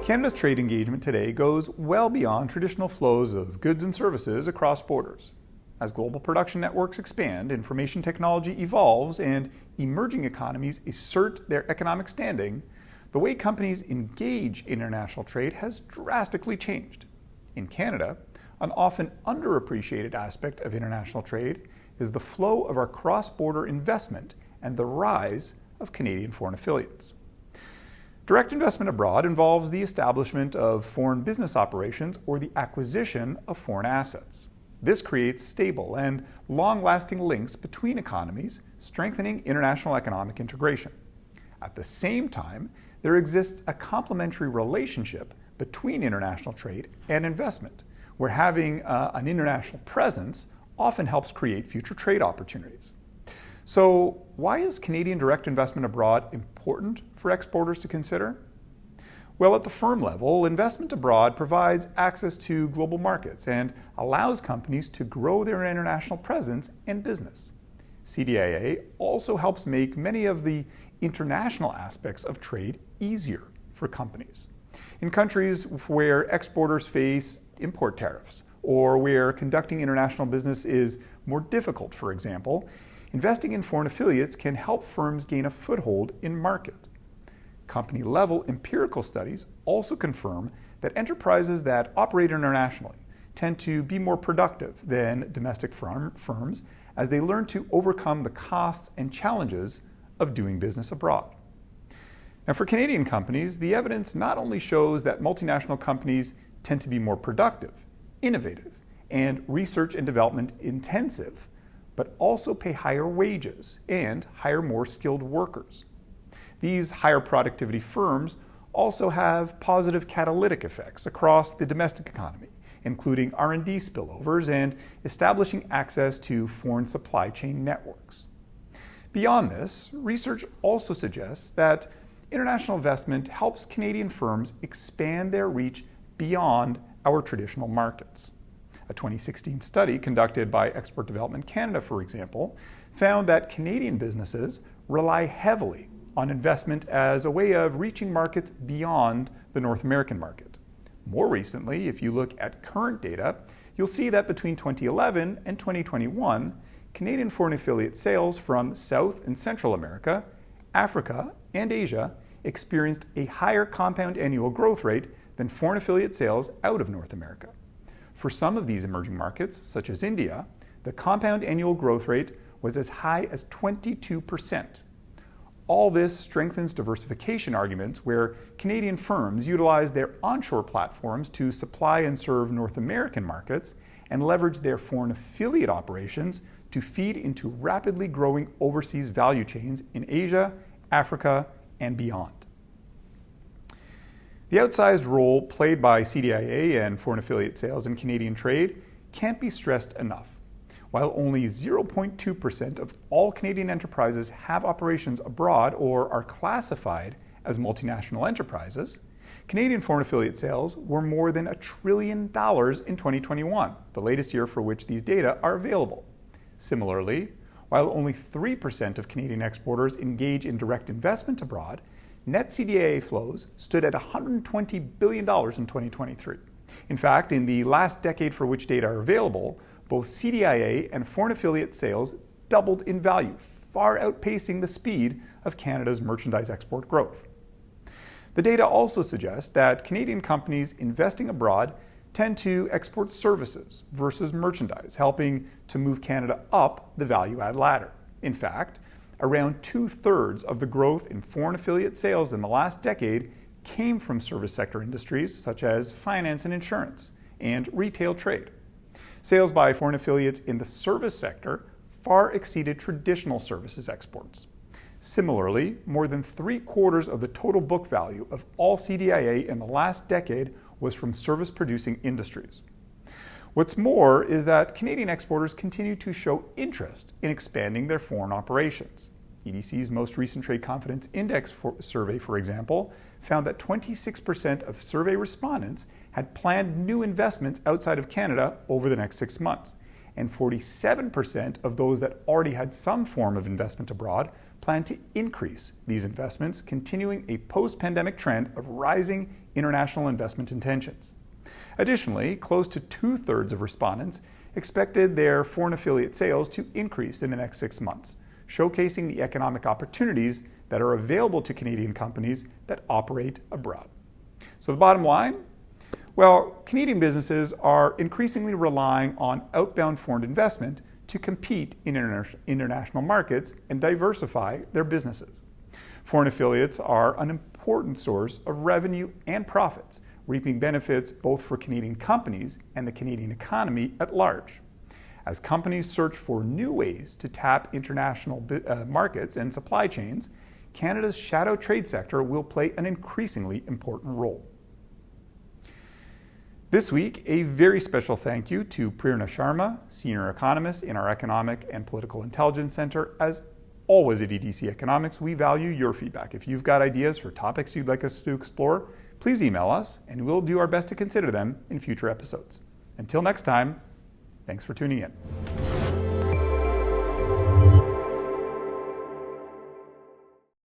Canada's trade engagement today goes well beyond traditional flows of goods and services across borders. As global production networks expand, information technology evolves, and emerging economies assert their economic standing, the way companies engage in international trade has drastically changed. In Canada, an often underappreciated aspect of international trade is the flow of our cross-border investment and the rise of Canadian foreign affiliates. Direct investment abroad involves the establishment of foreign business operations or the acquisition of foreign assets. This creates stable and long-lasting links between economies, strengthening international economic integration. At the same time, there exists a complementary relationship between international trade and investment, where having an international presence often helps create future trade opportunities. So, why is Canadian direct investment abroad important for exporters to consider? Well, at the firm level, investment abroad provides access to global markets and allows companies to grow their international presence and business. CDIA also helps make many of the international aspects of trade easier for companies. In countries where exporters face import tariffs or where conducting international business is more difficult, for example, investing in foreign affiliates can help firms gain a foothold in market. Company-level empirical studies also confirm that enterprises that operate internationally tend to be more productive than domestic firms as they learn to overcome the costs and challenges of doing business abroad. Now, for Canadian companies, the evidence not only shows that multinational companies tend to be more productive, innovative, and research and development intensive, but also pay higher wages and hire more skilled workers. These higher productivity firms also have positive catalytic effects across the domestic economy, including R&D spillovers and establishing access to foreign supply chain networks. Beyond this, research also suggests that international investment helps Canadian firms expand their reach beyond our traditional markets. A 2016 study conducted by Export Development Canada, for example, found that Canadian businesses rely heavily on investment as a way of reaching markets beyond the North American market. More recently, if you look at current data, you'll see that between 2011 and 2021, Canadian foreign affiliate sales from South and Central America, Africa, and Asia experienced a higher compound annual growth rate than foreign affiliate sales out of North America. For some of these emerging markets, such as India, the compound annual growth rate was as high as 22%. All this strengthens diversification arguments where Canadian firms utilize their onshore platforms to supply and serve North American markets and leverage their foreign affiliate operations to feed into rapidly growing overseas value chains in Asia, Africa, and beyond. The outsized role played by CDIA and foreign affiliate sales in Canadian trade can't be stressed enough. While only 0.2% of all Canadian enterprises have operations abroad or are classified as multinational enterprises, Canadian foreign affiliate sales were more than $1 trillion in 2021, the latest year for which these data are available. Similarly, while only 3% of Canadian exporters engage in direct investment abroad, net CDIA flows stood at $120 billion in 2023. In fact, in the last decade for which data are available, both CDIA and foreign affiliate sales doubled in value, far outpacing the speed of Canada's merchandise export growth. The data also suggests that Canadian companies investing abroad tend to export services versus merchandise, helping to move Canada up the value-add ladder. In fact, around 2/3 of the growth in foreign affiliate sales in the last decade came from service sector industries such as finance and insurance and retail trade. Sales by foreign affiliates in the service sector far exceeded traditional services exports. Similarly, more than 3/4 of the total book value of all CDIA in the last decade was from service-producing industries. What's more is that Canadian exporters continue to show interest in expanding their foreign operations. EDC's most recent Trade Confidence Index survey, for example, found that 26% of survey respondents had planned new investments outside of Canada over the next 6 months, and 47% of those that already had some form of investment abroad plan to increase these investments, continuing a post-pandemic trend of rising international investment intentions. Additionally, close to 2/3 of respondents expected their foreign affiliate sales to increase in the next 6 months, showcasing the economic opportunities that are available to Canadian companies that operate abroad. So the bottom line? Well, Canadian businesses are increasingly relying on outbound foreign investment to compete in international markets and diversify their businesses. Foreign affiliates are an important source of revenue and profits, reaping benefits both for Canadian companies and the Canadian economy at large. As companies search for new ways to tap international markets and supply chains, Canada's shadow trade sector will play an increasingly important role. This week, a very special thank you to Prerna Sharma, Senior Economist in our Economic and Political Intelligence Center. As always at EDC Economics, we value your feedback. If you've got ideas for topics you'd like us to explore, please email us and we'll do our best to consider them in future episodes. Until next time, thanks for tuning in.